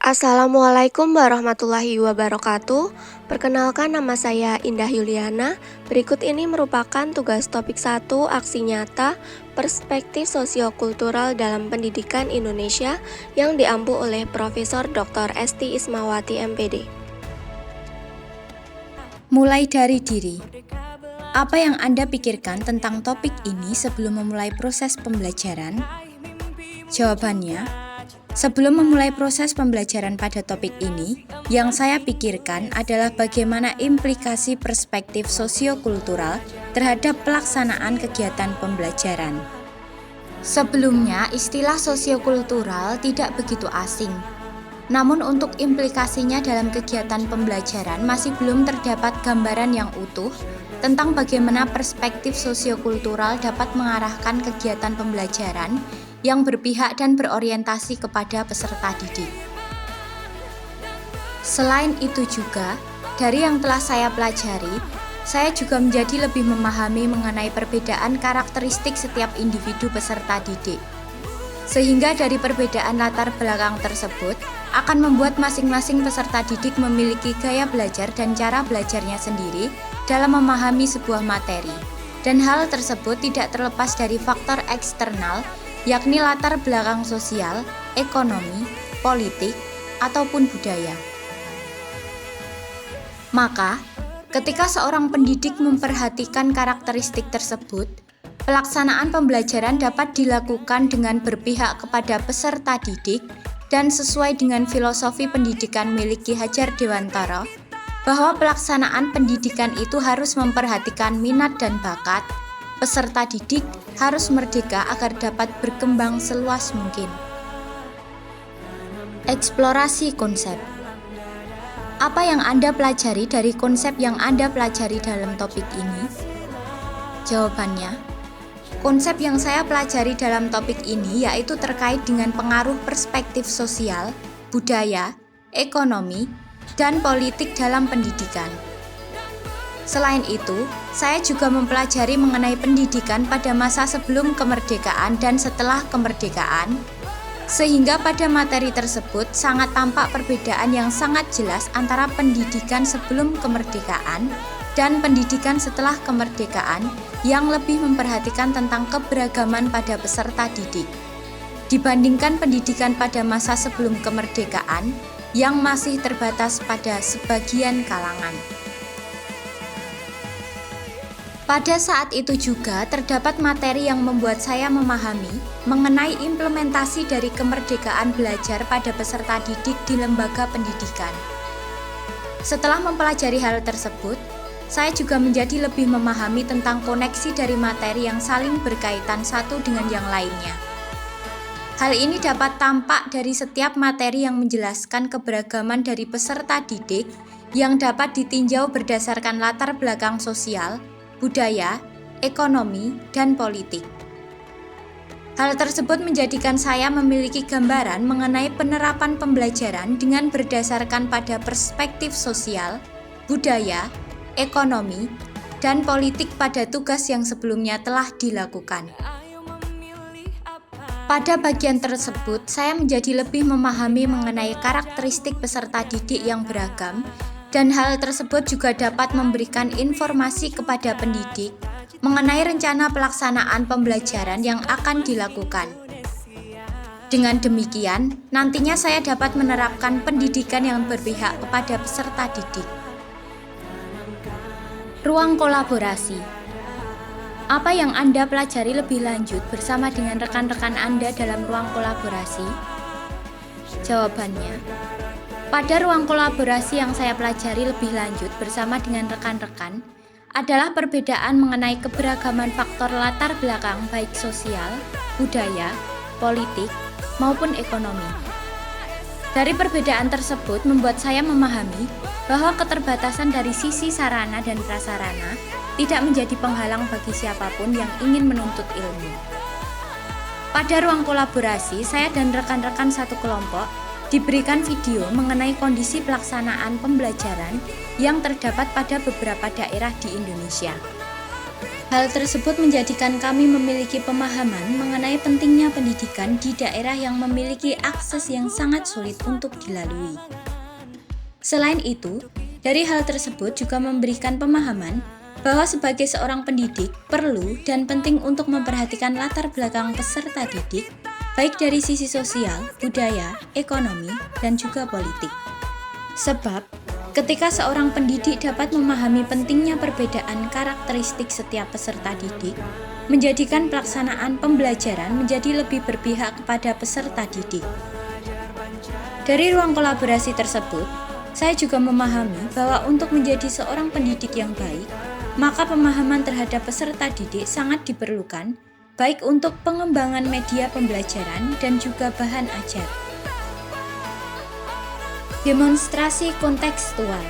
Assalamualaikum warahmatullahi wabarakatuh. Perkenalkan, nama saya Indah Yuliana. Berikut ini merupakan tugas topik 1 aksi nyata perspektif sosiokultural dalam pendidikan Indonesia yang diampu oleh Profesor Dr. Esti Ismawati MPD. Mulai dari diri. Apa yang Anda pikirkan tentang topik ini sebelum memulai proses pembelajaran? Jawabannya, sebelum memulai proses pembelajaran pada topik ini, yang saya pikirkan adalah bagaimana implikasi perspektif sosiokultural terhadap pelaksanaan kegiatan pembelajaran. Sebelumnya, istilah sosiokultural tidak begitu asing. Namun untuk implikasinya dalam kegiatan pembelajaran masih belum terdapat gambaran yang utuh tentang bagaimana perspektif sosiokultural dapat mengarahkan kegiatan pembelajaran yang berpihak dan berorientasi kepada peserta didik. Selain itu juga, dari yang telah saya pelajari, saya juga menjadi lebih memahami mengenai perbedaan karakteristik setiap individu peserta didik. Sehingga dari perbedaan latar belakang tersebut akan membuat masing-masing peserta didik memiliki gaya belajar dan cara belajarnya sendiri dalam memahami sebuah materi. Dan hal tersebut tidak terlepas dari faktor eksternal, yakni latar belakang sosial, ekonomi, politik, ataupun budaya. Maka, ketika seorang pendidik memperhatikan karakteristik tersebut, pelaksanaan pembelajaran dapat dilakukan dengan berpihak kepada peserta didik dan sesuai dengan filosofi pendidikan milik Ki Hajar Dewantara, bahwa pelaksanaan pendidikan itu harus memperhatikan minat dan bakat. Peserta didik harus merdeka agar dapat berkembang seluas mungkin. Eksplorasi konsep. Apa yang Anda pelajari dari konsep yang Anda pelajari dalam topik ini? Jawabannya, konsep yang saya pelajari dalam topik ini yaitu terkait dengan pengaruh perspektif sosial, budaya, ekonomi, dan politik dalam pendidikan. Selain itu, saya juga mempelajari mengenai pendidikan pada masa sebelum kemerdekaan dan setelah kemerdekaan, sehingga pada materi tersebut sangat tampak perbedaan yang sangat jelas antara pendidikan sebelum kemerdekaan dan pendidikan setelah kemerdekaan yang lebih memperhatikan tentang keberagaman pada peserta didik, dibandingkan pendidikan pada masa sebelum kemerdekaan yang masih terbatas pada sebagian kalangan. Pada saat itu juga terdapat materi yang membuat saya memahami mengenai implementasi dari kemerdekaan belajar pada peserta didik di lembaga pendidikan. Setelah mempelajari hal tersebut, saya juga menjadi lebih memahami tentang koneksi dari materi yang saling berkaitan satu dengan yang lainnya. Hal ini dapat tampak dari setiap materi yang menjelaskan keberagaman dari peserta didik yang dapat ditinjau berdasarkan latar belakang sosial, budaya, ekonomi, dan politik. Hal tersebut menjadikan saya memiliki gambaran mengenai penerapan pembelajaran dengan berdasarkan pada perspektif sosial, budaya, ekonomi, dan politik pada tugas yang sebelumnya telah dilakukan. Pada bagian tersebut, saya menjadi lebih memahami mengenai karakteristik peserta didik yang beragam, dan hal tersebut juga dapat memberikan informasi kepada pendidik mengenai rencana pelaksanaan pembelajaran yang akan dilakukan. Dengan demikian, nantinya saya dapat menerapkan pendidikan yang berpihak kepada peserta didik. Ruang kolaborasi. Apa yang Anda pelajari lebih lanjut bersama dengan rekan-rekan Anda dalam ruang kolaborasi? Jawabannya, pada ruang kolaborasi yang saya pelajari lebih lanjut bersama dengan rekan-rekan adalah perbedaan mengenai keberagaman faktor latar belakang baik sosial, budaya, politik, maupun ekonomi. Dari perbedaan tersebut membuat saya memahami bahwa keterbatasan dari sisi sarana dan prasarana tidak menjadi penghalang bagi siapapun yang ingin menuntut ilmu. Pada ruang kolaborasi, saya dan rekan-rekan satu kelompok diberikan video mengenai kondisi pelaksanaan pembelajaran yang terdapat pada beberapa daerah di Indonesia. Hal tersebut menjadikan kami memiliki pemahaman mengenai pentingnya pendidikan di daerah yang memiliki akses yang sangat sulit untuk dilalui. Selain itu, dari hal tersebut juga memberikan pemahaman bahwa sebagai seorang pendidik perlu dan penting untuk memperhatikan latar belakang peserta didik, baik dari sisi sosial, budaya, ekonomi, dan juga politik. Sebab, ketika seorang pendidik dapat memahami pentingnya perbedaan karakteristik setiap peserta didik, menjadikan pelaksanaan pembelajaran menjadi lebih berpihak kepada peserta didik. Dari ruang kolaborasi tersebut, saya juga memahami bahwa untuk menjadi seorang pendidik yang baik, maka pemahaman terhadap peserta didik sangat diperlukan, baik untuk pengembangan media pembelajaran dan juga bahan ajar. Demonstrasi kontekstual.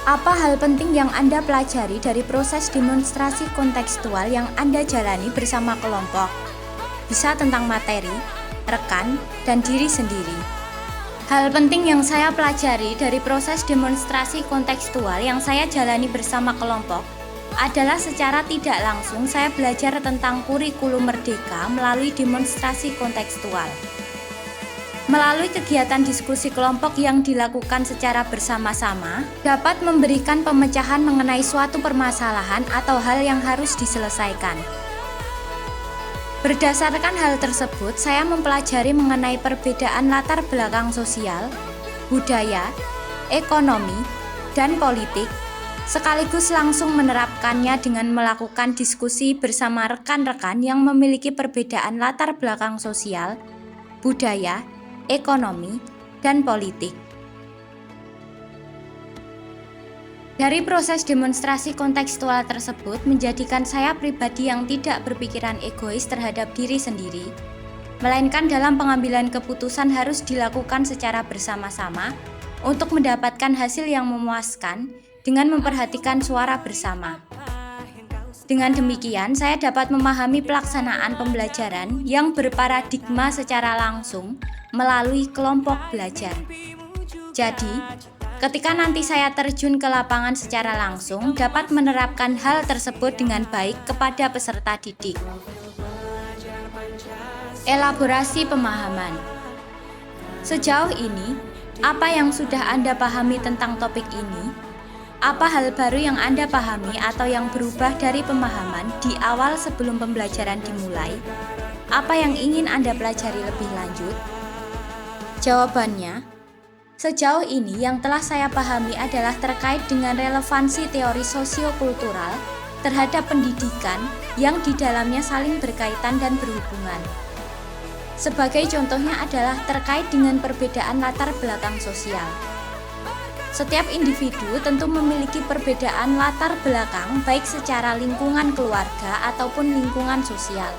Apa hal penting yang Anda pelajari dari proses demonstrasi kontekstual yang Anda jalani bersama kelompok? Bisa tentang materi, rekan, dan diri sendiri. Hal penting yang saya pelajari dari proses demonstrasi kontekstual yang saya jalani bersama kelompok adalah secara tidak langsung saya belajar tentang kurikulum merdeka melalui demonstrasi kontekstual. Melalui kegiatan diskusi kelompok yang dilakukan secara bersama-sama, dapat memberikan pemecahan mengenai suatu permasalahan atau hal yang harus diselesaikan. Berdasarkan hal tersebut, saya mempelajari mengenai perbedaan latar belakang sosial, budaya, ekonomi, dan politik, sekaligus langsung menerapkannya dengan melakukan diskusi bersama rekan-rekan yang memiliki perbedaan latar belakang sosial, budaya, ekonomi, dan politik. Dari proses demonstrasi kontekstual tersebut menjadikan saya pribadi yang tidak berpikiran egois terhadap diri sendiri, melainkan dalam pengambilan keputusan harus dilakukan secara bersama-sama untuk mendapatkan hasil yang memuaskan dengan memperhatikan suara bersama. Dengan demikian, saya dapat memahami pelaksanaan pembelajaran yang berparadigma secara langsung melalui kelompok belajar. Jadi, ketika nanti saya terjun ke lapangan secara langsung, dapat menerapkan hal tersebut dengan baik kepada peserta didik. Elaborasi pemahaman. Sejauh ini, apa yang sudah Anda pahami tentang topik ini? Apa hal baru yang Anda pahami atau yang berubah dari pemahaman di awal sebelum pembelajaran dimulai? Apa yang ingin Anda pelajari lebih lanjut? Jawabannya, sejauh ini yang telah saya pahami adalah terkait dengan relevansi teori sosiokultural terhadap pendidikan yang di dalamnya saling berkaitan dan berhubungan. Sebagai contohnya adalah terkait dengan perbedaan latar belakang sosial. Setiap individu tentu memiliki perbedaan latar belakang baik secara lingkungan keluarga ataupun lingkungan sosial.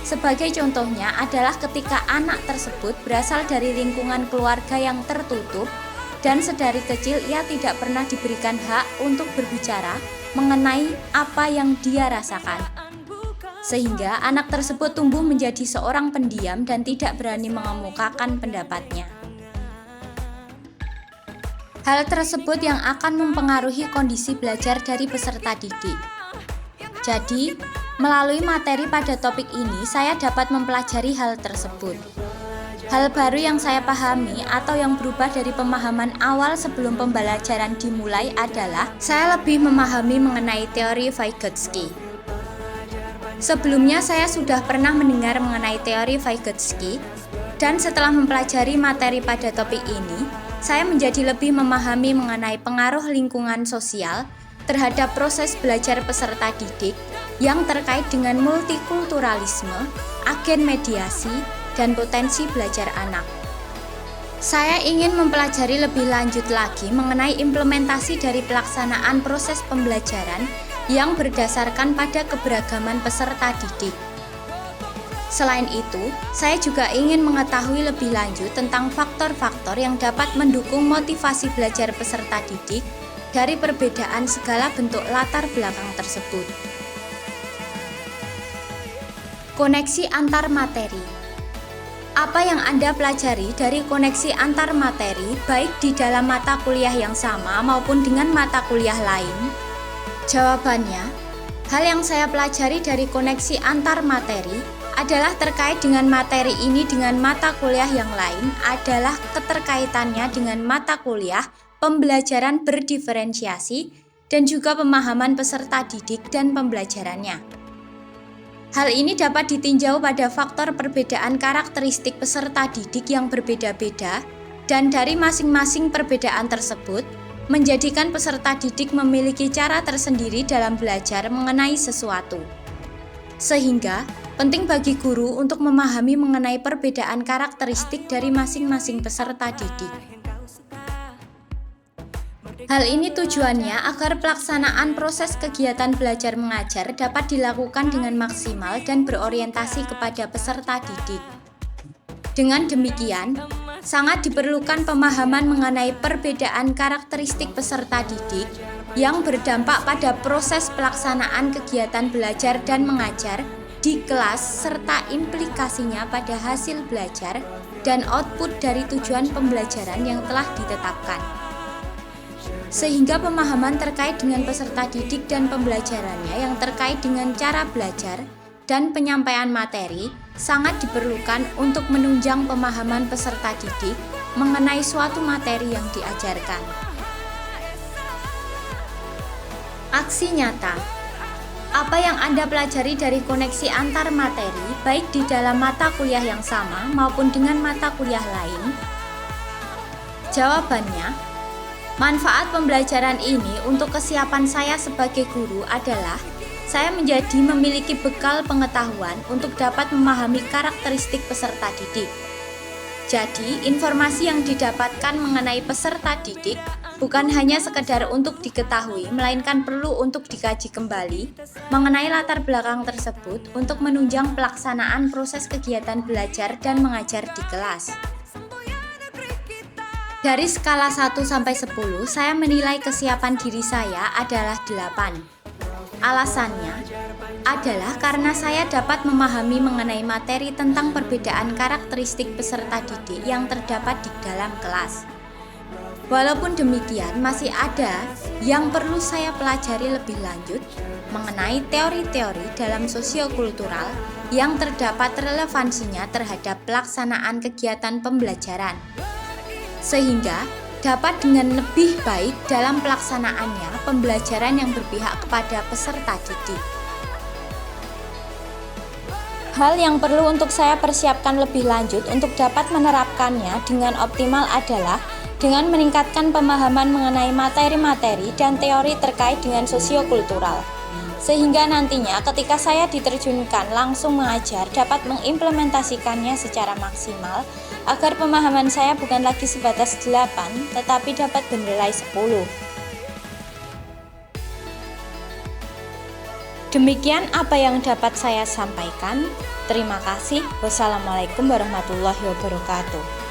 Sebagai contohnya adalah ketika anak tersebut berasal dari lingkungan keluarga yang tertutup dan sedari kecil ia tidak pernah diberikan hak untuk berbicara mengenai apa yang dia rasakan. Sehingga anak tersebut tumbuh menjadi seorang pendiam dan tidak berani mengemukakan pendapatnya. Hal tersebut yang akan mempengaruhi kondisi belajar dari peserta didik. Jadi, melalui materi pada topik ini, saya dapat mempelajari hal tersebut. Hal baru yang saya pahami atau yang berubah dari pemahaman awal sebelum pembelajaran dimulai adalah saya lebih memahami mengenai teori Vygotsky. Sebelumnya saya sudah pernah mendengar mengenai teori Vygotsky, dan setelah mempelajari materi pada topik ini, saya menjadi lebih memahami mengenai pengaruh lingkungan sosial terhadap proses belajar peserta didik yang terkait dengan multikulturalisme, agen mediasi, dan potensi belajar anak. Saya ingin mempelajari lebih lanjut lagi mengenai implementasi dari pelaksanaan proses pembelajaran yang berdasarkan pada keberagaman peserta didik. Selain itu, saya juga ingin mengetahui lebih lanjut tentang faktor-faktor yang dapat mendukung motivasi belajar peserta didik dari perbedaan segala bentuk latar belakang tersebut. Koneksi antar materi. Apa yang Anda pelajari dari koneksi antar materi baik di dalam mata kuliah yang sama maupun dengan mata kuliah lain? Jawabannya, Hal yang saya pelajari dari koneksi antar materi adalah terkait dengan materi ini dengan mata kuliah yang lain adalah keterkaitannya dengan mata kuliah pembelajaran berdiferensiasi dan juga pemahaman peserta didik dan pembelajarannya. Hal ini dapat ditinjau pada faktor perbedaan karakteristik peserta didik yang berbeda-beda dan dari masing-masing perbedaan tersebut menjadikan peserta didik memiliki cara tersendiri dalam belajar mengenai sesuatu. Sehingga, penting bagi guru untuk memahami mengenai perbedaan karakteristik dari masing-masing peserta didik. Hal ini tujuannya agar pelaksanaan proses kegiatan belajar mengajar dapat dilakukan dengan maksimal dan berorientasi kepada peserta didik. Dengan demikian, sangat diperlukan pemahaman mengenai perbedaan karakteristik peserta didik yang berdampak pada proses pelaksanaan kegiatan belajar dan mengajar di kelas serta implikasinya pada hasil belajar dan output dari tujuan pembelajaran yang telah ditetapkan. Sehingga pemahaman terkait dengan peserta didik dan pembelajarannya yang terkait dengan cara belajar dan penyampaian materi sangat diperlukan untuk menunjang pemahaman peserta didik mengenai suatu materi yang diajarkan. Aksi nyata. Apa yang Anda pelajari dari koneksi antar materi, baik di dalam mata kuliah yang sama maupun dengan mata kuliah lain? Jawabannya, manfaat pembelajaran ini untuk kesiapan saya sebagai guru adalah saya menjadi memiliki bekal pengetahuan untuk dapat memahami karakteristik peserta didik. Jadi, informasi yang didapatkan mengenai peserta didik bukan hanya sekedar untuk diketahui, melainkan perlu untuk dikaji kembali mengenai latar belakang tersebut untuk menunjang pelaksanaan proses kegiatan belajar dan mengajar di kelas. Dari skala 1 sampai 10, saya menilai kesiapan diri saya adalah 8. Alasannya adalah karena saya dapat memahami mengenai materi tentang perbedaan karakteristik peserta didik yang terdapat di dalam kelas. Walaupun demikian, masih ada yang perlu saya pelajari lebih lanjut mengenai teori-teori dalam sosiokultural yang terdapat relevansinya terhadap pelaksanaan kegiatan pembelajaran, sehingga dapat dengan lebih baik dalam pelaksanaannya pembelajaran yang berpihak kepada peserta didik. Hal yang perlu untuk saya persiapkan lebih lanjut untuk dapat menerapkannya dengan optimal adalah dengan meningkatkan pemahaman mengenai materi-materi dan teori terkait dengan sosiokultural, sehingga nantinya ketika saya diterjunkan langsung mengajar dapat mengimplementasikannya secara maksimal agar pemahaman saya bukan lagi sebatas 8 tetapi dapat bernilai 10. Demikian apa yang dapat saya sampaikan. Terima kasih. Wassalamualaikum warahmatullahi wabarakatuh.